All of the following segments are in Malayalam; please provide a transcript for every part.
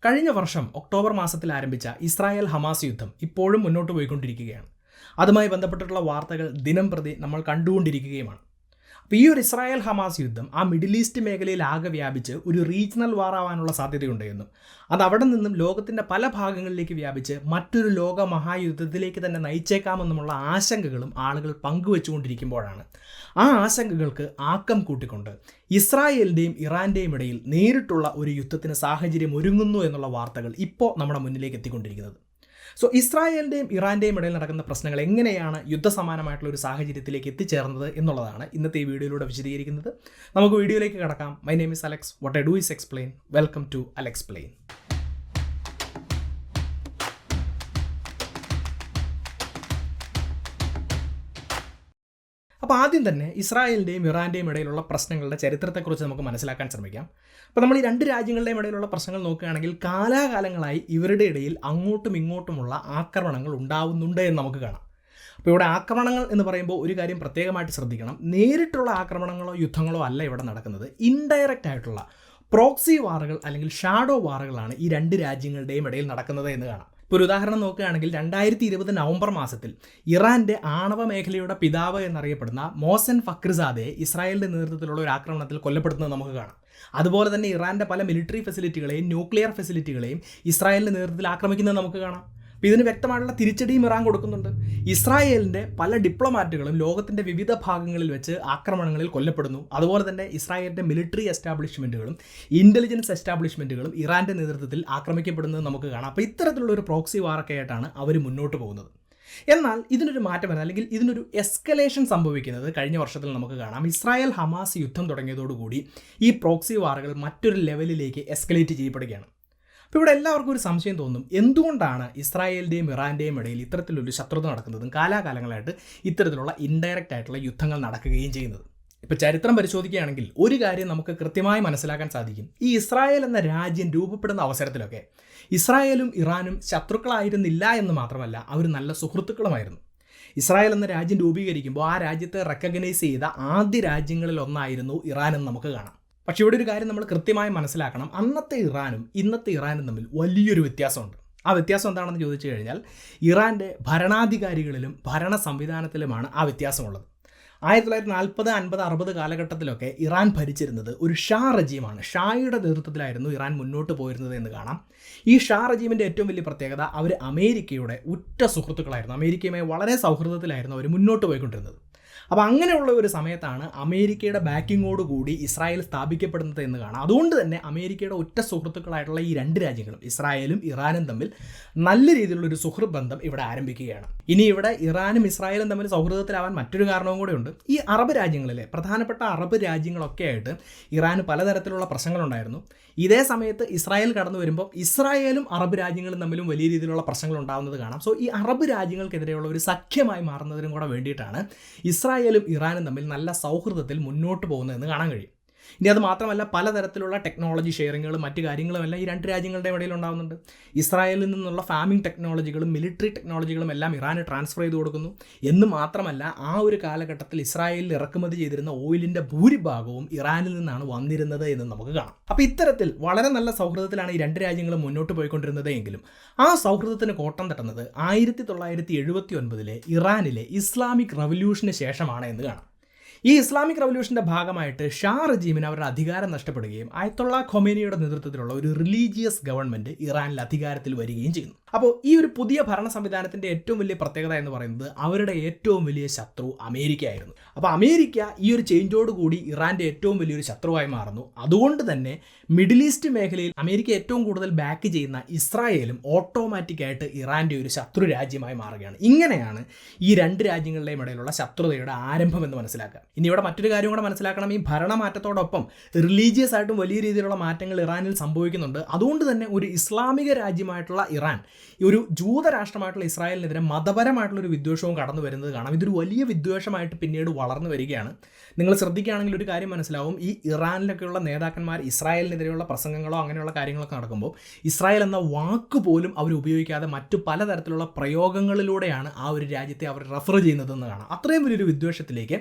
കഴിഞ്ഞ വർഷം ഒക്ടോബർ മാസത്തിൽ ആരംഭിച്ച ഇസ്രായേൽ ഹമാസ് യുദ്ധം ഇപ്പോഴും മുന്നോട്ട് പോയിക്കൊണ്ടിരിക്കുകയാണ്. അതുമായി ബന്ധപ്പെട്ടിട്ടുള്ള വാർത്തകൾ ദിനം പ്രതി നമ്മൾ കണ്ടുകൊണ്ടിരിക്കുകയുമാണ്. അപ്പോൾ ഈ ഒരു ഇസ്രായേൽ ഹമാസ് യുദ്ധം ആ മിഡിൽ ഈസ്റ്റ് മേഖലയിൽ ആകെ വ്യാപിച്ച് ഒരു റീജിയണൽ വാർ ആവാനുള്ള സാധ്യതയുണ്ട് എന്നും അത് അവിടെ നിന്നും ലോകത്തിൻ്റെ പല ഭാഗങ്ങളിലേക്ക് വ്യാപിച്ച് മറ്റൊരു ലോക മഹായുദ്ധത്തിലേക്ക് തന്നെ നയിച്ചേക്കാമെന്നുമുള്ള ആശങ്കകളും ആളുകൾ പങ്കുവെച്ചുകൊണ്ടിരിക്കുമ്പോഴാണ് ആ ആശങ്കകൾക്ക് ആക്കം കൂട്ടിക്കൊണ്ട് ഇസ്രായേലിൻ്റെയും ഇറാൻ്റെയും ഇടയിൽ നേരിട്ടുള്ള ഒരു യുദ്ധത്തിന് സാഹചര്യം ഒരുങ്ങുന്നു എന്നുള്ള വാർത്തകൾ ഇപ്പോൾ നമ്മുടെ മുന്നിലേക്ക് എത്തിക്കൊണ്ടിരിക്കുന്നത്. സോ ഇസ്രായേലിൻ്റെയും ഇറാൻ്റെയും ഇടയിൽ നടക്കുന്ന പ്രശ്നങ്ങൾ എങ്ങനെയാണ് യുദ്ധസമാനമായിട്ടുള്ള ഒരു സാഹചര്യത്തിലേക്ക് എത്തിച്ചേർന്നത് എന്നുള്ളതാണ് ഇന്നത്തെ ഈ വീഡിയോയിലൂടെ വിശദീകരിക്കുന്നത്. നമുക്ക് വീഡിയോയിലേക്ക് കടക്കാം. My name is Alex. What I do is explain. Welcome to Alexplain. അപ്പോൾ ആദ്യം തന്നെ ഇസ്രായേലിൻ്റെയും ഇറാൻ്റെയും ഇടയിലുള്ള പ്രശ്നങ്ങളുടെ ചരിത്രത്തെക്കുറിച്ച് നമുക്ക് മനസ്സിലാക്കാൻ ശ്രമിക്കാം. അപ്പോൾ നമ്മൾ ഈ രണ്ട് രാജ്യങ്ങളുടെയും ഇടയിലുള്ള പ്രശ്നങ്ങൾ നോക്കുകയാണെങ്കിൽ കാലാകാലങ്ങളായി ഇവരുടെ ഇടയിൽ അങ്ങോട്ടും ഇങ്ങോട്ടുമുള്ള ആക്രമണങ്ങൾ ഉണ്ടാവുന്നുണ്ട് എന്ന് നമുക്ക് കാണാം. അപ്പോൾ ഇവിടെ ആക്രമണങ്ങൾ എന്ന് പറയുമ്പോൾ ഒരു കാര്യം പ്രത്യേകമായിട്ട് ശ്രദ്ധിക്കണം. നേരിട്ടുള്ള ആക്രമണങ്ങളോ യുദ്ധങ്ങളോ അല്ല ഇവിടെ നടക്കുന്നത്. ഇൻഡയറക്റ്റ് ആയിട്ടുള്ള പ്രോക്സി വാറുകൾ അല്ലെങ്കിൽ ഷാഡോ വാറുകളാണ് ഈ രണ്ട് രാജ്യങ്ങളുടെയും ഇടയിൽ നടക്കുന്നത് എന്ന് കാണാം. ഇപ്പോൾ ഒരു ഉദാഹരണം നോക്കുകയാണെങ്കിൽ 2020 നവംബർ മാസത്തിൽ ഇറാൻ്റെ ആണവ മേഖലയുടെ പിതാവ് എന്നറിയപ്പെടുന്ന മോസൻ ഫക്രിസാദയെ ഇസ്രായേലിൻ്റെ നേതൃത്വത്തിലുള്ള ഒരു ആക്രമണത്തിൽ കൊല്ലപ്പെടുന്നത് നമുക്ക് കാണാം. അതുപോലെ തന്നെ ഇറാൻ്റെ പല മിലിറ്ററി ഫെസിലിറ്റികളെയും ന്യൂക്ലിയർ ഫെസിലിറ്റികളെയും ഇസ്രായേലിൻ്റെ നേതൃത്വത്തിൽ ആക്രമിക്കുന്നത് നമുക്ക് കാണാം. അപ്പോൾ ഇതിന് വ്യക്തമായിട്ടുള്ള തിരിച്ചടിയും ഇറാൻ കൊടുക്കുന്നുണ്ട്. ഇസ്രായേലിൻ്റെ പല ഡിപ്ലോമാറ്റുകളും ലോകത്തിൻ്റെ വിവിധ ഭാഗങ്ങളിൽ വെച്ച് ആക്രമണങ്ങളിൽ കൊല്ലപ്പെടുന്നു. അതുപോലെ തന്നെ ഇസ്രായേലിൻ്റെ മിലിറ്ററി എസ്റ്റാബ്ലിഷ്മെൻറ്റുകളും ഇൻ്റലിജൻസ് എസ്റ്റാബ്ലിഷ്മെൻറ്റുകളും ഇറാൻ്റെ നേതൃത്വത്തിൽ ആക്രമിക്കപ്പെടുന്നത് നമുക്ക് കാണാം. അപ്പോൾ ഇത്തരത്തിലുള്ള ഒരു പ്രോക്സി വാറൊക്കെ ആയിട്ടാണ് അവർ മുന്നോട്ട് പോകുന്നത്. എന്നാൽ ഇതിനൊരു മാറ്റം വരുന്നത് അല്ലെങ്കിൽ ഇതിനൊരു എസ്കലേഷൻ സംഭവിക്കുന്നത് കഴിഞ്ഞ വർഷത്തിൽ നമുക്ക് കാണാം. ഇസ്രായേൽ ഹമാസ് യുദ്ധം തുടങ്ങിയതോടുകൂടി ഈ പ്രോക്സി വാറുകൾ മറ്റൊരു ലെവലിലേക്ക് എസ്കലേറ്റ് ചെയ്യപ്പെടുകയാണ്. അപ്പോൾ ഇവിടെ എല്ലാവർക്കും ഒരു സംശയം തോന്നും, എന്തുകൊണ്ടാണ് ഇസ്രായേലിൻ്റെയും ഇറാൻ്റെയും ഇടയിൽ ഇത്തരത്തിലൊരു ശത്രുത നടക്കുന്നതും കാലാകാലങ്ങളായിട്ട് ഇത്തരത്തിലുള്ള ഇൻഡയറക്റ്റ് ആയിട്ടുള്ള യുദ്ധങ്ങൾ നടക്കുകയും ചെയ്യുന്നത്. ഇപ്പോൾ ചരിത്രം പരിശോധിക്കുകയാണെങ്കിൽ ഒരു കാര്യം നമുക്ക് കൃത്യമായി മനസ്സിലാക്കാൻ സാധിക്കും. ഈ ഇസ്രായേൽ എന്ന രാജ്യം രൂപപ്പെടുന്ന അവസരത്തിലൊക്കെ ഇസ്രായേലും ഇറാനും ശത്രുക്കളായിരുന്നില്ല എന്ന് മാത്രമല്ല, അവർ നല്ല സുഹൃത്തുക്കളുമായിരുന്നു. ഇസ്രായേൽ എന്ന രാജ്യം രൂപീകരിക്കുമ്പോൾ ആ രാജ്യത്തെ റെക്കഗ്നൈസ് ചെയ്ത ആദ്യ രാജ്യങ്ങളിൽ ഒന്നായിരുന്നു ഇറാൻ എന്ന് നമുക്ക് കാണാം. പക്ഷേ ഇവിടെ ഒരു കാര്യം നമ്മൾ കൃത്യമായി മനസ്സിലാക്കണം. അന്നത്തെ ഇറാനും ഇന്നത്തെ ഇറാനും തമ്മിൽ വലിയൊരു വ്യത്യാസമുണ്ട്. ആ വ്യത്യാസം എന്താണെന്ന് ചോദിച്ചു കഴിഞ്ഞാൽ ഇറാൻ്റെ ഭരണാധികാരികളിലും ഭരണ സംവിധാനത്തിലുമാണ് ആ വ്യത്യാസമുള്ളത്. 1940, 50, 60 കാലഘട്ടത്തിലൊക്കെ ഇറാൻ ഭരിച്ചിരുന്നത് ഒരു ഷാ റജീമാണ്. ഷായുടെ നേതൃത്വത്തിലായിരുന്നു ഇറാൻ മുന്നോട്ട് പോയിരുന്നത് എന്ന് കാണാം. ഈ ഷാ റജീമിൻ്റെ ഏറ്റവും വലിയ പ്രത്യേകത അവർ അമേരിക്കയുടെ ഉറ്റ സുഹൃത്തുക്കളായിരുന്നു. അമേരിക്കയുമായി വളരെ സൗഹൃദത്തിലായിരുന്നു അവർ മുന്നോട്ട് പോയിക്കൊണ്ടിരുന്നത്. അപ്പോൾ അങ്ങനെയുള്ള ഒരു സമയത്താണ് അമേരിക്കയുടെ ബാക്കിങ്ങോടുകൂടി ഇസ്രായേൽ സ്ഥാപിക്കപ്പെടുന്നത് എന്ന് കാണാം. അതുകൊണ്ട് തന്നെ അമേരിക്കയുടെ ഒറ്റ സുഹൃത്തുക്കളായിട്ടുള്ള ഈ രണ്ട് രാജ്യങ്ങളും ഇസ്രായേലും ഇറാനും തമ്മിൽ നല്ല രീതിയിലുള്ളൊരു സുഹൃത്ത് ബന്ധം ഇവിടെ ആരംഭിക്കുകയാണ്. ഇനി ഇവിടെ ഇറാനും ഇസ്രായേലും തമ്മിൽ സൗഹൃദത്തിലാവാൻ മറ്റൊരു കാരണവും കൂടെ ഉണ്ട്. ഈ അറബ് രാജ്യങ്ങളിലെ പ്രധാനപ്പെട്ട അറബ് രാജ്യങ്ങളൊക്കെ ആയിട്ട് ഇറാന് പലതരത്തിലുള്ള പ്രശ്നങ്ങളുണ്ടായിരുന്നു. ഇതേ സമയത്ത് ഇസ്രായേൽ കടന്നു വരുമ്പോൾ ഇസ്രായേലും അറബ് രാജ്യങ്ങളും തമ്മിലും വലിയ രീതിയിലുള്ള പ്രശ്നങ്ങൾ ഉണ്ടാകുന്നത് കാണാം. സോ ഈ അറബ് രാജ്യങ്ങൾക്കെതിരെയുള്ള ഒരു സഖ്യമായി മാറുന്നതിനും കൂടെ വേണ്ടിയിട്ടാണ് ഇസ്രായേലും ഇറാനും തമ്മിൽ നല്ല സൗഹൃദത്തിൽ മുന്നോട്ട് പോകുന്നതെന്ന് കാണാൻ കഴിയും. ഇനി അത് മാത്രമല്ല, പലതരത്തിലുള്ള ടെക്നോളജി ഷെയറിങ്ങുകളും മറ്റു കാര്യങ്ങളും എല്ലാം ഈ രണ്ട് രാജ്യങ്ങളുടെയും ഇടയിൽ ഉണ്ടാകുന്നുണ്ട്. ഇസ്രായേലിൽ നിന്നുള്ള ഫാമിംഗ് ടെക്നോളജികളും മിലിറ്ററി ടെക്നോളജികളും എല്ലാം ഇറാന് ട്രാൻസ്ഫർ ചെയ്ത് കൊടുക്കുന്നു. എന്ന് മാത്രമല്ല, ആ ഒരു കാലഘട്ടത്തിൽ ഇസ്രായേലിൽ ഇറക്കുമതി ചെയ്തിരുന്ന ഓയിലിൻ്റെ ഭൂരിഭാഗവും ഇറാനിൽ നിന്നാണ് വന്നിരുന്നത് എന്ന് നമുക്ക് കാണാം. അപ്പോൾ ഇത്തരത്തിൽ വളരെ നല്ല സൗഹൃദത്തിലാണ് ഈ രണ്ട് രാജ്യങ്ങളും മുന്നോട്ട് പോയിക്കൊണ്ടിരുന്നത് എങ്കിലും ആ സൗഹൃദത്തിന് കോട്ടം തട്ടുന്നത് 1979 ഇറാനിലെ ഇസ്ലാമിക് റവല്യൂഷന് ശേഷമാണ് എന്ന് കാണാം. ഈ ഇസ്ലാമിക് റവല്യൂഷൻ്റെ ഭാഗമായിട്ട് ഷാ റജീമിന് അവരുടെ അധികാരം നഷ്ടപ്പെടുകയും അയത്തുള്ള ഖൊമേനിയുടെ നേതൃത്വത്തിലുള്ള ഒരു റിലീജിയസ് ഗവൺമെൻറ് ഇറാനിൽ അധികാരത്തിൽ വരികയും ചെയ്യുന്നു. അപ്പോൾ ഈ ഒരു പുതിയ ഭരണ സംവിധാനത്തിൻ്റെ ഏറ്റവും വലിയ പ്രത്യേകത എന്ന് പറയുന്നത് അവരുടെ ഏറ്റവും വലിയ ശത്രു അമേരിക്ക ആയിരുന്നു. അപ്പോൾ അമേരിക്ക ഈ ഒരു ചേഞ്ചോടുകൂടി ഇറാൻ്റെ ഏറ്റവും വലിയൊരു ശത്രുവായി മാറുന്നു. അതുകൊണ്ട് തന്നെ മിഡിൽ ഈസ്റ്റ് മേഖലയിൽ അമേരിക്ക ഏറ്റവും കൂടുതൽ ബാക്ക് ചെയ്യുന്ന ഇസ്രായേലും ഓട്ടോമാറ്റിക്കായിട്ട് ഇറാൻ്റെ ഒരു ശത്രു രാജ്യമായി മാറുകയാണ്. ഇങ്ങനെയാണ് ഈ രണ്ട് രാജ്യങ്ങളുടെയും ഇടയിലുള്ള ശത്രുതയുടെ ആരംഭം എന്ന് മനസ്സിലാക്കുക. ഇനി ഇവിടെ മറ്റൊരു കാര്യം കൂടെ മനസ്സിലാക്കണം. ഈ ഭരണമാറ്റത്തോടൊപ്പം റിലീജിയസ് ആയിട്ടും വലിയ രീതിയിലുള്ള മാറ്റങ്ങൾ ഇറാനിൽ സംഭവിക്കുന്നുണ്ട്. അതുകൊണ്ട് തന്നെ ഒരു ഇസ്ലാമിക രാജ്യമായിട്ടുള്ള ഇറാൻ ഒരു ജൂതരാഷ്ട്രമായിട്ടുള്ള ഇസ്രായേലിനെതിരെ മതപരമായിട്ടുള്ളൊരു വിദ്വേഷവും കടന്നു വരുന്നത് കാണാം. ഇതൊരു വലിയ വിദ്വേഷമായിട്ട് പിന്നീട് വളർന്നു വരികയാണ്. നിങ്ങൾ ശ്രദ്ധിക്കുകയാണെങ്കിൽ ഒരു കാര്യം മനസ്സിലാവും. ഈ ഇറാനിലൊക്കെയുള്ള നേതാക്കന്മാർ ഇസ്രായേലിനെതിരെയുള്ള പ്രസംഗങ്ങളോ അങ്ങനെയുള്ള കാര്യങ്ങളൊക്കെ നടക്കുമ്പോൾ ഇസ്രായേൽ എന്ന വാക്ക് പോലും അവർ ഉപയോഗിക്കാതെ മറ്റു പലതരത്തിലുള്ള പ്രയോഗങ്ങളിലൂടെയാണ് ആ ഒരു രാജ്യത്തെ അവർ റെഫർ ചെയ്യുന്നതെന്ന് കാണാം. അത്രയും വലിയൊരു വിദ്വേഷത്തിലേക്ക്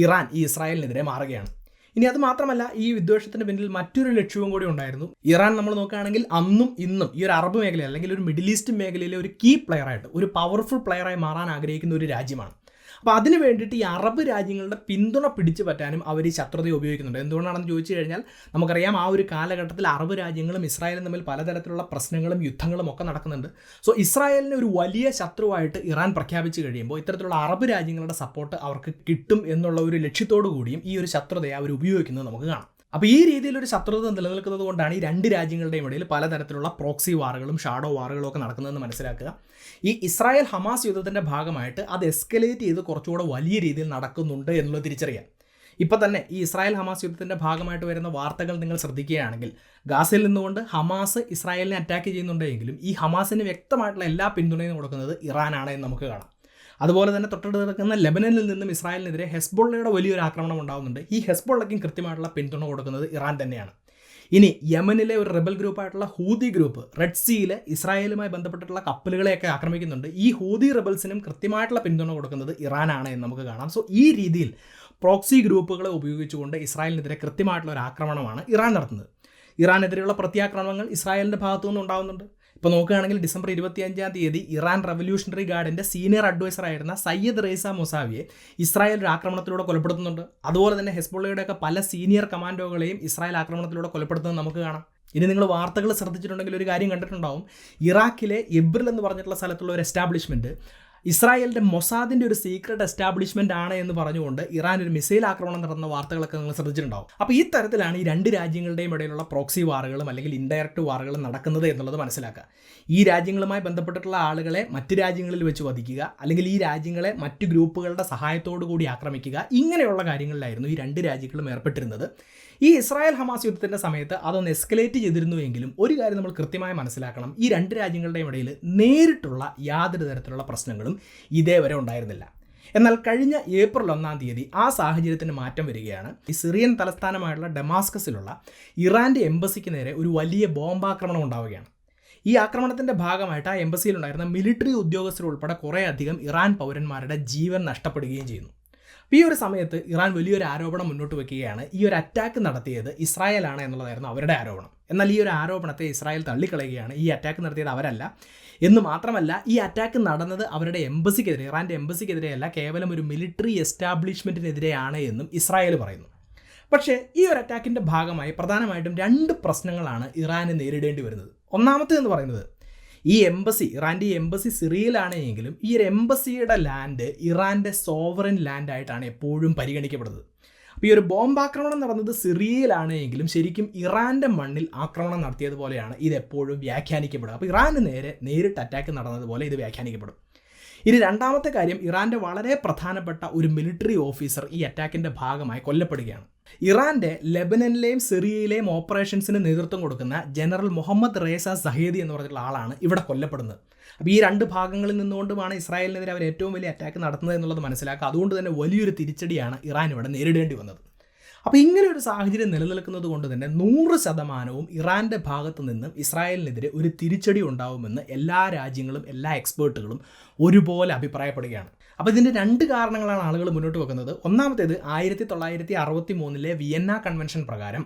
ഇറാൻ ഈ ഇസ്രായേലിനെതിരെ മാറുകയാണ്. ഇനി അത് മാത്രമല്ല, ഈ വിദ്വേഷത്തിന് പിന്നിൽ മറ്റൊരു ലക്ഷ്യവും കൂടി ഉണ്ടായിരുന്നു. ഇറാൻ നമ്മൾ നോക്കുകയാണെങ്കിൽ അന്നും ഇന്നും ഈ ഒരു അറബ് മേഖല അല്ലെങ്കിൽ ഒരു മിഡിൽ ഈസ്റ്റ് മേഖലയിലെ ഒരു കീ പ്ലെയറായിട്ട്, ഒരു പവർഫുൾ പ്ലെയറായി മാറാൻ ആഗ്രഹിക്കുന്ന ഒരു രാജ്യമാണ്. അപ്പോൾ അതിന് വേണ്ടിയിട്ട് ഈ അറബ് രാജ്യങ്ങളുടെ പിന്തുണ പിടിച്ചു പറ്റാനും അവർ ഈ ശത്രുതയെ ഉപയോഗിക്കുന്നുണ്ട്. എന്തുകൊണ്ടാണെന്ന് ചോദിച്ചു കഴിഞ്ഞാൽ നമുക്കറിയാം, ആ ഒരു കാലഘട്ടത്തിൽ അറബ് രാജ്യങ്ങളും ഇസ്രായേലും തമ്മിൽ പലതരത്തിലുള്ള പ്രശ്നങ്ങളും യുദ്ധങ്ങളും ഒക്കെ നടക്കുന്നുണ്ട്. സോ ഇസ്രായേലിനെ ഒരു വലിയ ശത്രുവായിട്ട് ഇറാൻ പ്രഖ്യാപിച്ചു കഴിയുമ്പോൾ ഇത്തരത്തിലുള്ള അറബ് രാജ്യങ്ങളുടെ സപ്പോർട്ട് അവർക്ക് കിട്ടും എന്നുള്ള ഒരു ലക്ഷ്യത്തോടു കൂടിയും ഈ ഒരു ശത്രുതയെ അവർ ഉപയോഗിക്കുന്നത് നമുക്ക് കാണാം. അപ്പോൾ ഈ രീതിയിലൊരു ശത്രുത നിലനിൽക്കുന്നത് കൊണ്ടാണ് ഈ രണ്ട് രാജ്യങ്ങളുടെയും ഇടയിൽ പലതരത്തിലുള്ള പ്രോക്സി വാറുകളും ഷാഡോ വാറുകളും ഒക്കെ നടക്കുന്നതെന്ന് മനസ്സിലാക്കുക. ഈ ഇസ്രായേൽ ഹമാസ് യുദ്ധത്തിൻ്റെ ഭാഗമായിട്ട് അത് എസ്കലേറ്റ് ചെയ്ത് കുറച്ചുകൂടെ വലിയ രീതിയിൽ നടക്കുന്നുണ്ട് എന്നുള്ളത് തിരിച്ചറിയാം. ഇപ്പോൾ തന്നെ ഈ ഇസ്രായേൽ ഹമാസ് യുദ്ധത്തിൻ്റെ ഭാഗമായിട്ട് വരുന്ന വാർത്തകൾ നിങ്ങൾ ശ്രദ്ധിക്കുകയാണെങ്കിൽ ഗാസയിൽ നിന്നുകൊണ്ട് ഹമാസ് ഇസ്രായേലിനെ അറ്റാക്ക് ചെയ്യുന്നുണ്ടെങ്കിലും ഈ ഹമാസിന് വ്യക്തമായിട്ടുള്ള എല്ലാ പിന്തുണയും കൊടുക്കുന്നത് ഇറാനാണ് എന്ന് നമുക്ക് കാണാം. അതുപോലെ തന്നെ തൊട്ടടുത്ത് കിടക്കുന്ന ലെബനനിൽ നിന്നും ഇസ്രായേലിനെതിരെ ഹെസ്ബോള്ളയുടെ വലിയൊരു ആക്രമണം ഉണ്ടാകുന്നുണ്ട്. ഈ ഹെസ്ബോള്ളയ്ക്കും കൃത്യമായിട്ടുള്ള പിന്തുണ കൊടുക്കുന്നത് ഇറാൻ തന്നെയാണ്. ഇനി യമനിലെ ഒരു റെബൽ ഗ്രൂപ്പായിട്ടുള്ള ഹൂതി ഗ്രൂപ്പ് റെഡ് സീയിൽ ഇസ്രായേലുമായി ബന്ധപ്പെട്ടിട്ടുള്ള കപ്പലുകളെയൊക്കെ ആക്രമിക്കുന്നുണ്ട്. ഈ ഹൂതി റെബൽസിനും കൃത്യമായിട്ടുള്ള പിന്തുണ കൊടുക്കുന്നത് ഇറാനാണ് എന്ന് നമുക്ക് കാണാം. സോ ഈ രീതിയിൽ പ്രോക്സി ഗ്രൂപ്പുകളെ ഉപയോഗിച്ചുകൊണ്ട് ഇസ്രായേലിനെതിരെ കൃത്യമായിട്ടുള്ള ഒരു ആക്രമണമാണ് ഇറാൻ നടത്തുന്നത്. ഇറാനെതിരെയുള്ള പ്രത്യാക്രമണങ്ങൾ ഇസ്രായേലിൻ്റെ ഭാഗത്തു നിന്ന് ഉണ്ടാകുന്നുണ്ട്. ഇപ്പോൾ നോക്കുകയാണെങ്കിൽ ഡിസംബർ 25 ഇറാൻ റവല്യൂഷണറി ഗാർഡിൻ്റെ സീനിയർ അഡ്വൈസറായിരുന്ന സയ്യദ് റേസ മൊസാവിയെ ഇസ്രായേൽ ഒരു ആക്രമണത്തിലൂടെ കൊലപ്പെടുത്തുന്നുണ്ട്. അതുപോലെ തന്നെ ഹെസ്ബോള്ളയുടെയൊക്കെ പല സീനിയർ കമാൻഡോകളെയും ഇസ്രായേൽ ആക്രമണത്തിലൂടെ കൊലപ്പെടുത്തുന്നത് നമുക്ക് കാണാം. ഇനി നിങ്ങൾ വാർത്തകൾ ശ്രദ്ധിച്ചിട്ടുണ്ടെങ്കിൽ ഒരു കാര്യം കണ്ടിട്ടുണ്ടാവും. ഇറാഖിലെ എബ്രിൽ എന്ന് പറഞ്ഞിട്ടുള്ള സ്ഥലത്തുള്ള ഒരു എസ്റ്റാബ്ലിഷ്മെൻറ്റ് ഇസ്രായേലിൻ്റെ മൊസാദിൻ്റെ ഒരു സീക്രട്ട് എസ്റ്റാബ്ലിഷ്മെൻ്റ് ആണ് എന്ന് പറഞ്ഞുകൊണ്ട് ഇറാൻ ഒരു മിസൈൽ ആക്രമണം നടന്ന വാർത്തകളൊക്കെ നിങ്ങൾ ശ്രദ്ധിച്ചിട്ടുണ്ടാവും. അപ്പോൾ ഈ തരത്തിലാണ് ഈ രണ്ട് രാജ്യങ്ങളുടെയും ഇടയിലുള്ള പ്രോക്സി വാറുകളും അല്ലെങ്കിൽ ഇൻഡയറക്റ്റ് വാറുകളും നടക്കുന്നത് എന്നുള്ളത് മനസ്സിലാക്കുക. ഈ രാജ്യങ്ങളുമായി ബന്ധപ്പെട്ടിട്ടുള്ള ആളുകളെ മറ്റ് രാജ്യങ്ങളിൽ വെച്ച് വധിക്കുക, അല്ലെങ്കിൽ ഈ രാജ്യങ്ങളെ മറ്റ് ഗ്രൂപ്പുകളുടെ സഹായത്തോടു കൂടി ആക്രമിക്കുക, ഇങ്ങനെയുള്ള കാര്യങ്ങളിലായിരുന്നു ഈ രണ്ട് രാജ്യങ്ങളും ഏർപ്പെട്ടിരുന്നത്. ഈ ഇസ്രായേൽ ഹമാസ് യുദ്ധത്തിൻ്റെ സമയത്ത് അതൊന്ന് എസ്കലേറ്റ് ചെയ്തിരുന്നുവെങ്കിലും ഒരു കാര്യം നമ്മൾ കൃത്യമായി മനസ്സിലാക്കണം, ഈ രണ്ട് രാജ്യങ്ങളുടെയും ഇടയിൽ നേരിട്ടുള്ള യാതൊരു തരത്തിലുള്ള പ്രശ്നങ്ങളും ഇതേവരെ ഉണ്ടായിരുന്നില്ല. എന്നാൽ കഴിഞ്ഞ ഏപ്രിൽ 1 ആ സാഹചര്യത്തിന് മാറ്റം വരികയാണ്. ഈ സിറിയൻ തലസ്ഥാനമായിട്ടുള്ള ഡമാസ്കസിലുള്ള ഇറാൻ്റെ എംബസിക്ക് നേരെ ഒരു വലിയ ബോംബാക്രമണം ഉണ്ടാവുകയാണ്. ഈ ആക്രമണത്തിൻ്റെ ഭാഗമായിട്ട് ആ എംബസിയിലുണ്ടായിരുന്ന മിലിറ്ററി ഉദ്യോഗസ്ഥരുൾപ്പെടെ കുറേയധികം ഇറാൻ പൗരന്മാരുടെ ജീവൻ നഷ്ടപ്പെടുകയും ചെയ്യുന്നു. ഈ ഒരു സമയത്ത് ഇറാൻ വലിയൊരു ആരോപണം മുന്നോട്ട് വയ്ക്കുകയാണ്. ഈ ഒരു അറ്റാക്ക് നടത്തിയത് ഇസ്രായേലാണ് എന്നുള്ളതായിരുന്നു അവരുടെ ആരോപണം. എന്നാൽ ഈ ഒരു ആരോപണത്തെ ഇസ്രായേൽ തള്ളിക്കളയുകയാണ്. ഈ അറ്റാക്ക് നടത്തിയത് അവരല്ല എന്ന് മാത്രമല്ല, ഈ അറ്റാക്ക് നടന്നത് അവരുടെ എംബസിക്കെതിരെ, ഇറാൻ്റെ എംബസിക്കെതിരെയല്ല, കേവലം ഒരു മിലിറ്ററി എസ്റ്റാബ്ലിഷ്മെൻറ്റിനെതിരെയാണ് എന്നും ഇസ്രായേൽ പറയുന്നു. പക്ഷേ ഈ ഒരു അറ്റാക്കിൻ്റെ ഭാഗമായി പ്രധാനമായിട്ടും രണ്ട് പ്രശ്നങ്ങളാണ് ഇറാന് നേരിടേണ്ടി വരുന്നത്. ഒന്നാമത്തേതെന്ന് പറയുന്നത്, ഈ എംബസി, ഇറാൻ്റെ ഈ എംബസി സിറിയയിലാണ് എങ്കിലും ഈ ഒരു എംബസിയുടെ ലാൻഡ് ഇറാൻ്റെ സോവറിൻ ലാൻഡായിട്ടാണ് എപ്പോഴും പരിഗണിക്കപ്പെടുന്നത്. അപ്പോൾ ഈ ഒരു ബോംബാക്രമണം നടന്നത് സിറിയയിലാണ് എങ്കിലും ശരിക്കും ഇറാൻ്റെ മണ്ണിൽ ആക്രമണം നടത്തിയതുപോലെയാണ് ഇതെപ്പോഴും വ്യാഖ്യാനിക്കപ്പെടുക. അപ്പോൾ ഇറാന് നേരിട്ട് അറ്റാക്ക് നടന്നതുപോലെ ഇത് വ്യാഖ്യാനിക്കപ്പെടും. ഇനി രണ്ടാമത്തെ കാര്യം, ഇറാൻ്റെ വളരെ പ്രധാനപ്പെട്ട ഒരു മിലിറ്ററി ഓഫീസർ ഈ അറ്റാക്കിൻ്റെ ഭാഗമായി കൊല്ലപ്പെടുകയാണ്. ഇറാൻ്റെ ലെബനനിലെയും സിറിയയിലെയും ഓപ്പറേഷൻസിന് നേതൃത്വം കൊടുക്കുന്ന ജനറൽ മുഹമ്മദ് റേസ സഹേദി എന്ന് പറഞ്ഞിട്ടുള്ള ആളാണ് ഇവിടെ കൊല്ലപ്പെടുന്നത്. അപ്പോൾ ഈ രണ്ട് ഭാഗങ്ങളിൽ നിന്നുകൊണ്ടുമാണ് ഇസ്രായേലിനെതിരെ അവർ ഏറ്റവും വലിയ അറ്റാക്ക് നടത്തുന്നത് എന്നുള്ളത് മനസ്സിലാക്കുക. അതുകൊണ്ട് തന്നെ വലിയൊരു തിരിച്ചടിയാണ് ഇറാൻ ഇവിടെ നേരിടേണ്ടി വന്നത്. അപ്പോൾ ഇങ്ങനെ ഒരു സാഹചര്യം നിലനിൽക്കുന്നത് കൊണ്ട് തന്നെ 100% ഇറാൻ്റെ ഭാഗത്തു നിന്നും ഇസ്രായേലിനെതിരെ ഒരു തിരിച്ചടി ഉണ്ടാവുമെന്ന് എല്ലാ രാജ്യങ്ങളും എല്ലാ എക്സ്പേർട്ടുകളും ഒരുപോലെ അഭിപ്രായപ്പെടുകയാണ്. അപ്പോൾ ഇതിൻ്റെ രണ്ട് കാരണങ്ങളാണ് ആളുകൾ മുന്നോട്ട് വെക്കുന്നത്. ഒന്നാമത്തേത് 1963 വിയന്ന കൺവെൻഷൻ പ്രകാരം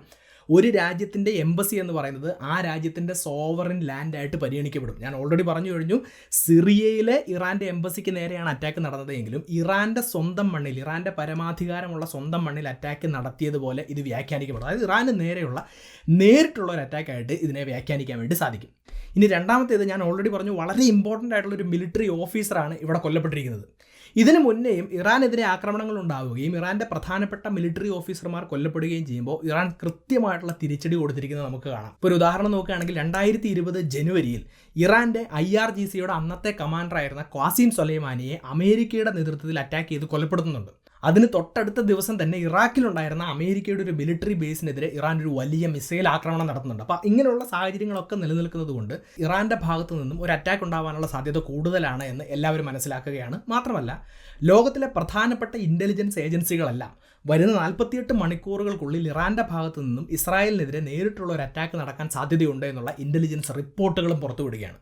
ഒരു രാജ്യത്തിൻ്റെ എംബസി എന്ന് പറയുന്നത് ആ രാജ്യത്തിൻ്റെ സോവറിൻ ലാൻഡായിട്ട് പരിഗണിക്കപ്പെടും. ഞാൻ ഓൾറെഡി പറഞ്ഞു കഴിഞ്ഞു, സിറിയയിലെ ഇറാൻ്റെ എംബസിക്ക് നേരെയാണ് അറ്റാക്ക് നടന്നതെങ്കിലും ഇറാൻ്റെ സ്വന്തം മണ്ണിൽ, ഇറാൻ്റെ പരമാധികാരമുള്ള സ്വന്തം മണ്ണിൽ അറ്റാക്ക് നടത്തിയതുപോലെ ഇത് വ്യാഖ്യാനിക്കപ്പെടും. അതായത് ഇറാന് നേരിട്ടുള്ള ഒരു അറ്റാക്കായിട്ട് ഇതിനെ വ്യാഖ്യാനിക്കാൻ വേണ്ടി സാധിക്കും. ഇനി രണ്ടാമത്തേത് ഞാൻ ഓൾറെഡി പറഞ്ഞു, വളരെ ഇമ്പോർട്ടൻ്റ് ആയിട്ടുള്ള ഒരു മിലിറ്ററി ഓഫീസറാണ് ഇവിടെ കൊല്ലപ്പെട്ടിരിക്കുന്നത്. ഇതിനു മുന്നേയും ഇറാനെതിരെ ആക്രമണങ്ങൾ ഉണ്ടാവുകയും ഇറാൻ്റെ പ്രധാനപ്പെട്ട മിലിറ്ററി ഓഫീസർമാർ കൊല്ലപ്പെടുകയും ചെയ്യുമ്പോൾ ഇറാൻ കൃത്യമായിട്ടുള്ള തിരിച്ചടി കൊടുത്തിരിക്കുന്നത് നമുക്ക് കാണാം. ഇപ്പോൾ ഒരു ഉദാഹരണം നോക്കുകയാണെങ്കിൽ 2020 ജനുവരിയിൽ ഇറാൻ്റെ IRGCയുടെ അന്നത്തെ കമാൻഡറായിരുന്ന ഖാസിം സൊലൈമാനിയെ അമേരിക്കയുടെ നേതൃത്വത്തിൽ അറ്റാക്ക് ചെയ്ത് കൊലപ്പെടുത്തുന്നുണ്ട്. അതിന് തൊട്ടടുത്ത ദിവസം തന്നെ ഇറാഖിലുണ്ടായിരുന്ന അമേരിക്കയുടെ ഒരു മിലിറ്ററി ബേസിനെതിരെ ഇറാൻ ഒരു വലിയ മിസൈൽ ആക്രമണം നടത്തുന്നുണ്ട്. അപ്പോൾ ഇങ്ങനെയുള്ള സാഹചര്യങ്ങളൊക്കെ നിലനിൽക്കുന്നത് കൊണ്ട് ഇറാൻ്റെ ഭാഗത്തു നിന്നും ഒരു അറ്റാക്ക് ഉണ്ടാകാനുള്ള സാധ്യത കൂടുതലാണ് എന്ന് എല്ലാവരും മനസ്സിലാക്കുകയാണ്. മാത്രമല്ല, ലോകത്തിലെ പ്രധാനപ്പെട്ട ഇൻ്റലിജൻസ് ഏജൻസികളെല്ലാം വരുന്ന 48 മണിക്കൂറുകൾക്കുള്ളിൽ ഇറാൻ്റെ ഭാഗത്തു നിന്നും ഇസ്രായേലിനെതിരെ നേരിട്ടുള്ള ഒരു അറ്റാക്ക് നടക്കാൻ സാധ്യതയുണ്ട് എന്നുള്ള ഇൻ്റലിജൻസ് റിപ്പോർട്ടുകളും പുറത്തുവിടുകയാണ്.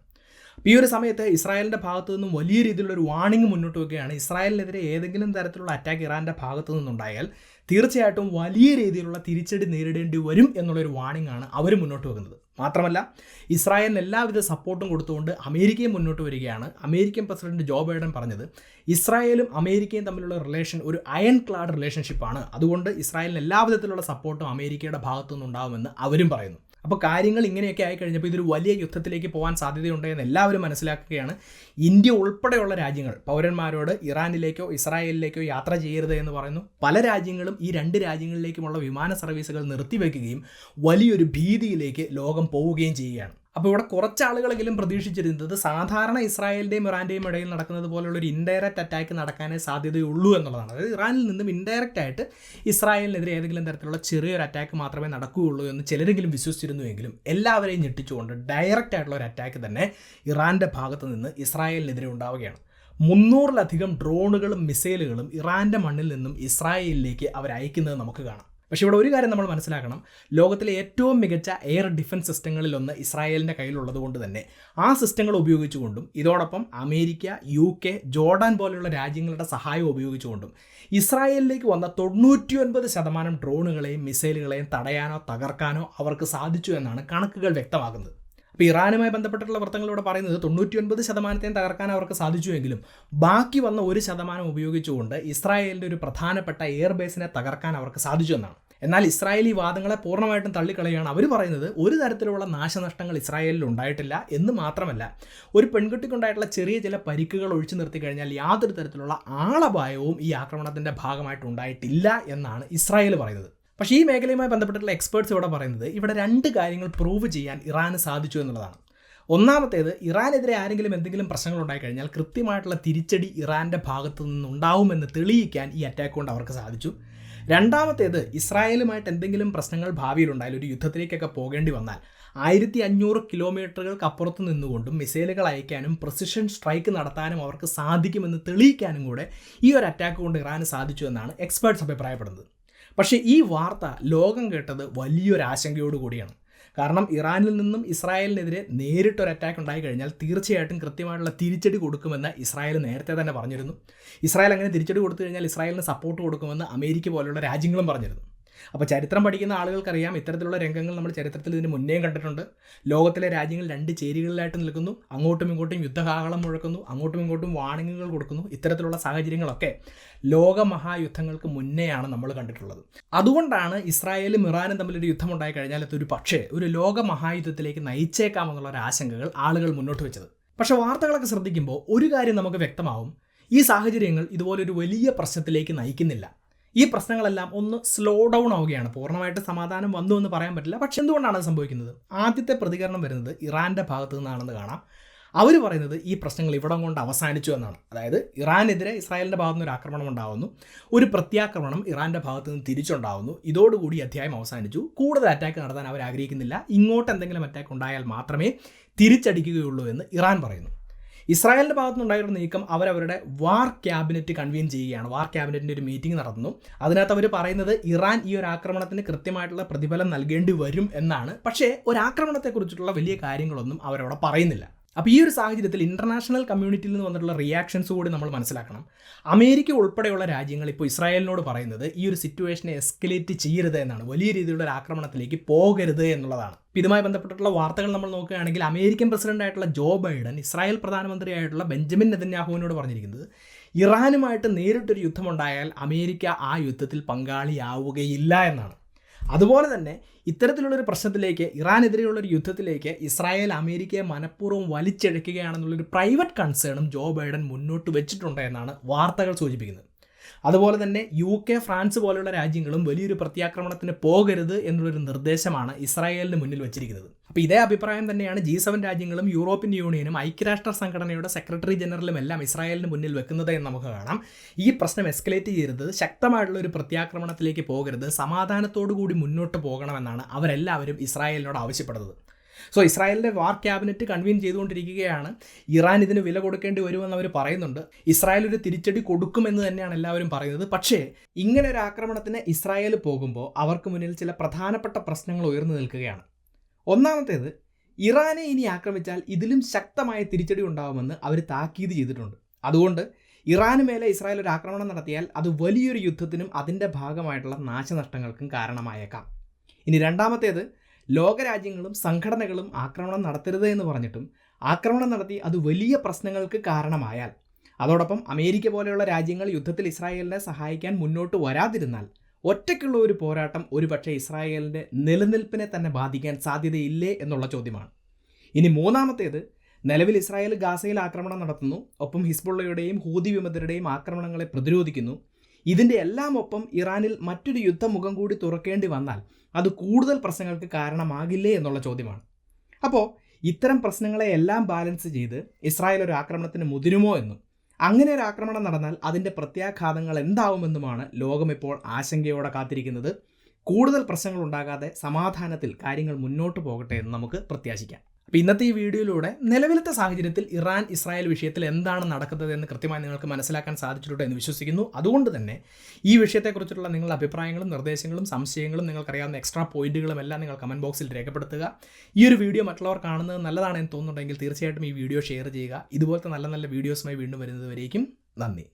ഈ ഒരു സമയത്ത് ഇസ്രായേലിൻ്റെ ഭാഗത്തു നിന്നും വലിയ രീതിയിലുള്ള ഒരു വാർണിംഗ് മുന്നോട്ട് വയ്ക്കുകയാണ്. ഇസ്രായേലിനെതിരെ ഏതെങ്കിലും തരത്തിലുള്ള അറ്റാക്ക് ഇറാൻ്റെ ഭാഗത്തു നിന്നുണ്ടായാൽ തീർച്ചയായിട്ടും വലിയ രീതിയിലുള്ള തിരിച്ചടി നേരിടേണ്ടി വരും എന്നുള്ളൊരു വാർണിംഗ് ആണ് അവർ മുന്നോട്ട് വെക്കുന്നത്. മാത്രമല്ല ഇസ്രായേലിന് എല്ലാവിധ സപ്പോർട്ടും കൊടുത്തുകൊണ്ട് അമേരിക്കയും മുന്നോട്ട് വരികയാണ്. അമേരിക്കൻ പ്രസിഡന്റ് ജോ ബൈഡൻ പറഞ്ഞത് ഇസ്രായേലും അമേരിക്കയും തമ്മിലുള്ള റിലേഷൻ ഒരു അയൺ ക്ലാഡ് റിലേഷൻഷിപ്പാണ്, അതുകൊണ്ട് ഇസ്രായേലിന് എല്ലാവിധത്തിലുള്ള സപ്പോർട്ടും അമേരിക്കയുടെ ഭാഗത്തു നിന്നുണ്ടാകുമെന്ന് അവരും പറയുന്നു. അപ്പോൾ കാര്യങ്ങൾ ഇങ്ങനെയൊക്കെ ആയിക്കഴിഞ്ഞപ്പോൾ ഇതൊരു വലിയ യുദ്ധത്തിലേക്ക് പോകാൻ സാധ്യതയുണ്ട് എന്ന് എല്ലാവരും മനസ്സിലാക്കുകയാണ്. ഇന്ത്യ ഉൾപ്പെടെയുള്ള രാജ്യങ്ങൾ പൗരന്മാരോട് ഇറാനിലേക്കോ ഇസ്രായേലിലേക്കോ യാത്ര ചെയ്യരുത് എന്ന് പറയുന്നു. പല രാജ്യങ്ങളും ഈ രണ്ട് രാജ്യങ്ങളിലേക്കുമുള്ള വിമാന സർവീസുകൾ നിർത്തിവെക്കുകയും വലിയൊരു ഭീതിയിലേക്ക് ലോകം പോവുകയും ചെയ്യുകയാണ്. അപ്പോൾ ഇവിടെ കുറച്ചാളുകളെങ്കിലും പ്രതീക്ഷിച്ചിരുന്നത് സാധാരണ ഇസ്രായേലിൻ്റെയും ഇറാൻ്റെയും ഇടയിൽ നടക്കുന്നത് പോലുള്ളൊരു ഇൻഡയറക്റ്റ് അറ്റാക്ക് നടക്കാനേ സാധ്യതയുള്ളൂ എന്നുള്ളതാണ്. അതായത് ഇറാനിൽ നിന്നും ഇൻഡയറക്റ്റ് ആയിട്ട് ഇസ്രായേലിനെതിരെ ഏതെങ്കിലും തരത്തിലുള്ള ചെറിയൊരു അറ്റാക്ക് മാത്രമേ നടക്കുകയുള്ളൂ എന്ന് ചിലരെങ്കിലും വിശ്വസിച്ചിരുന്നുവെങ്കിലും എല്ലാവരെയും ഞെട്ടിച്ചുകൊണ്ട് ഡയറക്റ്റ് ആയിട്ടുള്ള ഒരു അറ്റാക്ക് തന്നെ ഇറാൻ്റെ ഭാഗത്ത് നിന്ന് ഇസ്രായേലിനെതിരെ ഉണ്ടാവുകയാണ്. 300-ലധികം ഡ്രോണുകളും മിസൈലുകളും ഇറാൻ്റെ മണ്ണിൽ നിന്നും ഇസ്രായേലിലേക്ക് അവർ അയക്കുന്നത് നമുക്ക് കാണാം. പക്ഷേ ഇവിടെ ഒരു കാര്യം നമ്മൾ മനസ്സിലാക്കണം, ലോകത്തിലെ ഏറ്റവും മികച്ച എയർ ഡിഫൻസ് സിസ്റ്റങ്ങളിലൊന്ന് ഇസ്രായേലിൻ്റെ കയ്യിലുള്ളത് കൊണ്ട് തന്നെ ആ സിസ്റ്റങ്ങൾ ഉപയോഗിച്ചുകൊണ്ടും ഇതോടൊപ്പം അമേരിക്ക, UK, ജോർഡാൻ പോലെയുള്ള രാജ്യങ്ങളുടെ സഹായം ഉപയോഗിച്ചുകൊണ്ടും ഇസ്രായേലിലേക്ക് വന്ന 99% ഡ്രോണുകളെയും മിസൈലുകളെയും തടയാനോ തകർക്കാനോ അവർക്ക് സാധിച്ചു എന്നാണ് കണക്കുകൾ വ്യക്തമാക്കുന്നത്. അപ്പോൾ ഇറാനുമായി ബന്ധപ്പെട്ടിട്ടുള്ള വൃത്തങ്ങളിലൂടെ പറയുന്നത് 99% തകർക്കാൻ അവർക്ക് സാധിച്ചുവെങ്കിലും ബാക്കി വന്ന 1% ഉപയോഗിച്ചുകൊണ്ട് ഇസ്രായേലിൻ്റെ ഒരു പ്രധാനപ്പെട്ട എയർ ബേസിനെ തകർക്കാൻ അവർക്ക് സാധിച്ചു എന്നാണ്. എന്നാൽ ഇസ്രായേലി വാദങ്ങളെ പൂർണ്ണമായിട്ടും തള്ളിക്കളയാണ്. അവർ പറയുന്നത് ഒരു തരത്തിലുള്ള നാശനഷ്ടങ്ങൾ ഇസ്രായേലിൽ ഉണ്ടായിട്ടില്ല എന്ന് മാത്രമല്ല, ഒരു പെൺകുട്ടിക്കുണ്ടായിട്ടുള്ള ചെറിയ ചില പരിക്കുകൾ ഒഴിച്ചു നിർത്തി കഴിഞ്ഞാൽ യാതൊരു തരത്തിലുള്ള ആളപായവും ഈ ആക്രമണത്തിൻ്റെ ഭാഗമായിട്ട് ഉണ്ടായിട്ടില്ല എന്നാണ് ഇസ്രായേൽ പറയുന്നത്. പക്ഷേ ഈ മേഖലയുമായി ബന്ധപ്പെട്ടിട്ടുള്ള എക്സ്പേർട്സ് ഇവിടെ പറയുന്നത് ഇവിടെ 2 കാര്യങ്ങൾ പ്രൂവ് ചെയ്യാൻ ഇറാന് സാധിച്ചു എന്നുള്ളതാണ്. ഒന്നാമത്തേത്, ഇറാനെതിരെ ആരെങ്കിലും എന്തെങ്കിലും പ്രശ്നങ്ങൾ ഉണ്ടായിക്കഴിഞ്ഞാൽ കൃത്യമായിട്ടുള്ള തിരിച്ചടി ഇറാൻ്റെ ഭാഗത്തു നിന്നുണ്ടാവുമെന്ന് തെളിയിക്കാൻ ഈ അറ്റാക്ക് കൊണ്ട് അവർക്ക് സാധിച്ചു. രണ്ടാമത്തേത്, ഇസ്രായേലുമായിട്ട് എന്തെങ്കിലും പ്രശ്നങ്ങൾ ഭാവിയിലുണ്ടായാലും ഒരു യുദ്ധത്തിലേക്കൊക്കെ പോകേണ്ടി വന്നാൽ 1500 കിലോമീറ്ററുകൾക്ക് അപ്പുറത്ത് നിന്നുകൊണ്ടും മിസൈലുകൾ അയക്കാനും പ്രിസിഷൻ സ്ട്രൈക്ക് നടത്താനും അവർക്ക് സാധിക്കുമെന്ന് തെളിയിക്കാനും കൂടെ ഈ ഒരു അറ്റാക്ക് കൊണ്ട് ഇറാന് സാധിച്ചു എന്നാണ് എക്സ്പേർട്സ് അഭിപ്രായപ്പെടുന്നത്. പക്ഷേ ഈ വാർത്ത ലോകം കേട്ടത് വലിയൊരു ആശങ്കയോട് കൂടിയാണ്. കാരണം ഇറാനിൽ നിന്നും ഇസ്രായേലിനെതിരെ നേരിട്ടൊരു അറ്റാക്ക് ഉണ്ടായിക്കഴിഞ്ഞാൽ തീർച്ചയായിട്ടും കൃത്യമായിട്ടുള്ള തിരിച്ചടി കൊടുക്കുമെന്ന് ഇസ്രായേൽ നേരത്തെ തന്നെ പറഞ്ഞിരുന്നു. ഇസ്രായേൽ അങ്ങനെ തിരിച്ചടി കൊടുത്തു കഴിഞ്ഞാൽ ഇസ്രായേലിന് സപ്പോർട്ട് കൊടുക്കുമെന്ന് അമേരിക്ക പോലുള്ള രാജ്യങ്ങളും പറഞ്ഞിരുന്നു. അപ്പോൾ ചരിത്രം പഠിക്കുന്ന ആളുകൾക്കറിയാം ഇത്തരത്തിലുള്ള രംഗങ്ങൾ നമ്മൾ ചരിത്രത്തിൽ ഇതിന് മുന്നേയും കണ്ടിട്ടുണ്ട്. ലോകത്തിലെ രാജ്യങ്ങൾ 2 ചേരികളിലായിട്ട് നിൽക്കുന്നു, അങ്ങോട്ടും ഇങ്ങോട്ടും യുദ്ധകാഹളം മുഴക്കുന്നു, അങ്ങോട്ടും ഇങ്ങോട്ടും വാണിങ്ങുകൾ കൊടുക്കുന്നു. ഇത്തരത്തിലുള്ള സാഹചര്യങ്ങളൊക്കെ ലോകമഹായുദ്ധങ്ങൾക്ക് മുന്നെയാണ് നമ്മൾ കണ്ടിട്ടുള്ളത്. അതുകൊണ്ടാണ് ഇസ്രായേലും ഇറാനും തമ്മിലൊരു യുദ്ധം ഉണ്ടായി കഴിഞ്ഞാൽ അതൊരു പക്ഷേ ഒരു ലോകമഹായുദ്ധത്തിലേക്ക് നയിച്ചേക്കാമെന്നുള്ള ഒരു ആശങ്കകൾ ആളുകൾ മുന്നോട്ട് വെച്ചത്. പക്ഷേ വാർത്തകളൊക്കെ ശ്രദ്ധിക്കുമ്പോൾ ഒരു കാര്യം നമുക്ക് വ്യക്തമാവും, ഈ സാഹചര്യങ്ങൾ ഇതുപോലൊരു വലിയ പ്രശ്നത്തിലേക്ക് നയിക്കുന്നില്ല. ഈ പ്രശ്നങ്ങളെല്ലാം ഒന്ന് സ്ലോ ഡൗൺ ആവുകയാണ്. പൂർണ്ണമായിട്ട് സമാധാനം വന്നു എന്ന് പറയാൻ പറ്റില്ല. പക്ഷെ എന്തുകൊണ്ടാണ് അത് സംഭവിക്കുന്നത്? ആദ്യത്തെ പ്രതികരണം വരുന്നത് ഇറാൻ്റെ ഭാഗത്തു നിന്നാണെന്ന് കാണാം. അവർ പറയുന്നത് ഈ പ്രശ്നങ്ങൾ ഇവിടം കൊണ്ട് അവസാനിച്ചു എന്നാണ്. അതായത് ഇറാനെതിരെ ഇസ്രായേലിൻ്റെ ഭാഗത്തു നിന്ന് ഒരു ആക്രമണം ഉണ്ടാകുന്നു, ഒരു പ്രത്യാക്രമണം ഇറാൻ്റെ ഭാഗത്തു നിന്ന് തിരിച്ചുണ്ടാകുന്നു, ഇതോടുകൂടി അധ്യായം അവസാനിച്ചു, കൂടുതൽ അറ്റാക്ക് നടത്താൻ അവർ ആഗ്രഹിക്കുന്നില്ല, ഇങ്ങോട്ട് എന്തെങ്കിലും അറ്റാക്ക് ഉണ്ടായാൽ മാത്രമേ തിരിച്ചടിക്കുകയുള്ളൂ എന്ന് ഇറാൻ പറയുന്നു. ഇസ്രായേലിൻ്റെ ഭാഗത്തുനിന്നുണ്ടായിരുന്ന നീക്കം അവരവരുടെ വാർ ക്യാബിനറ്റ് കൺവീൻ ചെയ്യുകയാണ്. വാർ ക്യാബിനറ്റിൻ്റെ ഒരു മീറ്റിംഗ് നടത്തുന്നു. അതിനകത്ത് അവർ പറയുന്നത് ഇറാൻ ഈ ഒരു ആക്രമണത്തിന് കൃത്യമായിട്ടുള്ള പ്രതിഫലം നൽകേണ്ടി വരും എന്നാണ്. പക്ഷേ ഒരു ആക്രമണത്തെക്കുറിച്ചിട്ടുള്ള വലിയ കാര്യങ്ങളൊന്നും അവരവിടെ പറയുന്നില്ല. അപ്പോൾ ഈ ഒരു സാഹചര്യത്തിൽ ഇൻ്റർനാഷണൽ കമ്മ്യൂണിറ്റിയിൽ നിന്ന് വന്നിട്ടുള്ള റിയാക്ഷൻസ് കൂടി നമ്മൾ മനസ്സിലാക്കണം. അമേരിക്ക ഉൾപ്പെടെയുള്ള രാജ്യങ്ങൾ ഇപ്പോൾ ഇസ്രായേലിനോട് പറയുന്നത് ഈ ഒരു സിറ്റുവേഷനെ എസ്കലേറ്റ് ചെയ്യരുത് എന്നാണ്, വലിയ രീതിയിലുള്ള ഒരു ആക്രമണത്തിലേക്ക് പോകരുത് എന്നുള്ളതാണ്. ഇതുമായി ബന്ധപ്പെട്ടിട്ടുള്ള വാർത്തകൾ നമ്മൾ നോക്കുകയാണെങ്കിൽ അമേരിക്കൻ പ്രസിഡന്റായിട്ടുള്ള ജോ ബൈഡൻ ഇസ്രായേൽ പ്രധാനമന്ത്രിയായിട്ടുള്ള ബെഞ്ചമിൻ നെതന്യാഹുവിനോട് പറഞ്ഞിരിക്കുന്നത് ഇറാനുമായിട്ട് നേരിട്ടൊരു യുദ്ധമുണ്ടായാൽ അമേരിക്ക ആ യുദ്ധത്തിൽ പങ്കാളിയാവുകയില്ല എന്നാണ്. അതുപോലെ തന്നെ ഇത്തരത്തിലുള്ളൊരു പ്രശ്നത്തിലേക്ക്, ഇറാനെതിരെയുള്ളൊരു യുദ്ധത്തിലേക്ക് ഇസ്രായേൽ അമേരിക്കയെ മനഃപൂർവ്വം വലിച്ചിഴക്കുകയാണെന്നുള്ളൊരു പ്രൈവറ്റ് കൺസേണും ജോ ബൈഡൻ മുന്നോട്ട് വെച്ചിട്ടുണ്ട് എന്നാണ് വാർത്തകൾ സൂചിപ്പിക്കുന്നത്. അതുപോലെ തന്നെ UK, ഫ്രാൻസ് പോലുള്ള രാജ്യങ്ങളും വലിയൊരു പ്രത്യാക്രമണത്തിന് പോകരുത് എന്നുള്ളൊരു നിർദ്ദേശമാണ് ഇസ്രായേലിന് മുന്നിൽ വെച്ചിരിക്കുന്നത്. അപ്പോൾ ഇതേ അഭിപ്രായം തന്നെയാണ് G7 രാജ്യങ്ങളും യൂറോപ്യൻ യൂണിയനും ഐക്യരാഷ്ട്ര സംഘടനയുടെ സെക്രട്ടറി ജനറലും എല്ലാം ഇസ്രായേലിന് മുന്നിൽ വെക്കുന്നത് എന്ന് നമുക്ക് കാണാം. ഈ പ്രശ്നം എസ്കലേറ്റ് ചെയ്യരുത്, ശക്തമായിട്ടുള്ള ഒരു പ്രത്യാക്രമണത്തിലേക്ക് പോകരുത്, സമാധാനത്തോടു കൂടി മുന്നോട്ട് പോകണമെന്നാണ് അവരെല്ലാവരും ഇസ്രായേലിനോട് ആവശ്യപ്പെടുന്നത്. സോ ഇസ്രായേലിൻ്റെ വാർ ക്യാബിനറ്റ് കൺവീൻ ചെയ്തുകൊണ്ടിരിക്കുകയാണ്. ഇറാൻ ഇതിന് വില കൊടുക്കേണ്ടി വരുമെന്ന് അവർ പറയുന്നുണ്ട്. ഇസ്രായേൽ ഒരു തിരിച്ചടി കൊടുക്കുമെന്ന് തന്നെയാണ് എല്ലാവരും പറയുന്നത്. പക്ഷേ ഇങ്ങനെ ഒരു ആക്രമണത്തിന് ഇസ്രായേൽ പോകുമ്പോൾ അവർക്ക് മുന്നിൽ ചില പ്രധാനപ്പെട്ട പ്രശ്നങ്ങൾ ഉയർന്നു നിൽക്കുകയാണ്. ഒന്നാമത്തേത്, ഇറാനെ ഇനി ആക്രമിച്ചാൽ ഇതിലും ശക്തമായ തിരിച്ചടി ഉണ്ടാകുമെന്ന് അവർ താക്കീത് ചെയ്തിട്ടുണ്ട്. അതുകൊണ്ട് ഇറാന് മേലെ ഇസ്രായേൽ ഒരു ആക്രമണം നടത്തിയാൽ അത് വലിയൊരു യുദ്ധത്തിനും അതിൻ്റെ ഭാഗമായിട്ടുള്ള നാശനഷ്ടങ്ങൾക്കും കാരണമായേക്കാം. ഇനി രണ്ടാമത്തേത്, ലോകരാജ്യങ്ങളും സംഘടനകളും ആക്രമണം നടത്തരുത് എന്ന് പറഞ്ഞിട്ടും ആക്രമണം നടത്തി അത് വലിയ പ്രശ്നങ്ങൾക്ക് കാരണമായാൽ, അതോടൊപ്പം അമേരിക്ക പോലെയുള്ള രാജ്യങ്ങൾ യുദ്ധത്തിൽ ഇസ്രായേലിനെ സഹായിക്കാൻ മുന്നോട്ട് വരാതിരുന്നാൽ ഒറ്റയ്ക്കുള്ള ഒരു പോരാട്ടം ഒരുപക്ഷെ ഇസ്രായേലിൻ്റെ നിലനിൽപ്പിനെ തന്നെ ബാധിക്കാൻ സാധ്യതയില്ലേ എന്നുള്ള ചോദ്യമാണ്. ഇനി മൂന്നാമത്തേത്, നിലവിൽ ഇസ്രായേൽ ഗാസയിൽ ആക്രമണം നടത്തുന്നു, ഒപ്പം ഹിസ്ബുള്ളയുടെയും ഹൂതി വിമതരുടെയും ആക്രമണങ്ങളെ പ്രതിരോധിക്കുന്നു. ഇതിൻ്റെ എല്ലാം ഒപ്പം ഇറാനിൽ മറ്റൊരു യുദ്ധമുഖം കൂടി തുറക്കേണ്ടി വന്നാൽ അത് കൂടുതൽ പ്രശ്നങ്ങൾക്ക് കാരണമാകില്ലേ എന്നുള്ള ചോദ്യമാണ്. അപ്പോൾ ഇത്തരം പ്രശ്നങ്ങളെ എല്ലാം ബാലൻസ് ചെയ്ത് ഇസ്രായേൽ ഒരു ആക്രമണത്തിന് മുതിരുമോ എന്നും അങ്ങനെ ഒരു ആക്രമണം നടന്നാൽ അതിൻ്റെ പ്രത്യാഘാതങ്ങൾ എന്താവുമെന്നുമാണ് ലോകം ഇപ്പോൾ ആശങ്കയോടെ കാത്തിരിക്കുന്നത്. കൂടുതൽ പ്രശ്നങ്ങൾ ഉണ്ടാകാതെ സമാധാനത്തിൽ കാര്യങ്ങൾ മുന്നോട്ട് പോകട്ടെ എന്ന് നമുക്ക് പ്രത്യാശിക്കാം. അപ്പോൾ ഇന്നത്തെ ഈ വീഡിയോയിലൂടെ നിലവിലത്തെ സാഹചര്യത്തിൽ ഇറാൻ ഇസ്രായേൽ വിഷയത്തിൽ എന്താണ് നടക്കുന്നത് എന്ന് കൃത്യമായി നിങ്ങൾക്ക് മനസ്സിലാക്കാൻ സാധിച്ചിട്ടുണ്ട് എന്ന് വിശ്വസിക്കുന്നു. അതുകൊണ്ട് തന്നെ ഈ വിഷയത്തെക്കുറിച്ചുള്ള നിങ്ങളുടെ അഭിപ്രായങ്ങളും നിർദ്ദേശങ്ങളും സംശയങ്ങളും നിങ്ങൾക്കറിയാവുന്ന എക്സ്ട്രാ പോയിന്റുകളും എല്ലാം നിങ്ങൾ കമൻറ്റ് ബോക്സിൽ രേഖപ്പെടുത്തുക. ഈ ഒരു വീഡിയോ മറ്റുള്ളവർ കാണുന്നത് നല്ലതാണെന്ന് തോന്നുന്നുണ്ടെങ്കിൽ തീർച്ചയായിട്ടും ഈ വീഡിയോ ഷെയർ ചെയ്യുക. ഇതുപോലത്തെ നല്ല നല്ല വീഡിയോസുമായി വീണ്ടും വരുന്നതുവരേക്കും നന്ദി.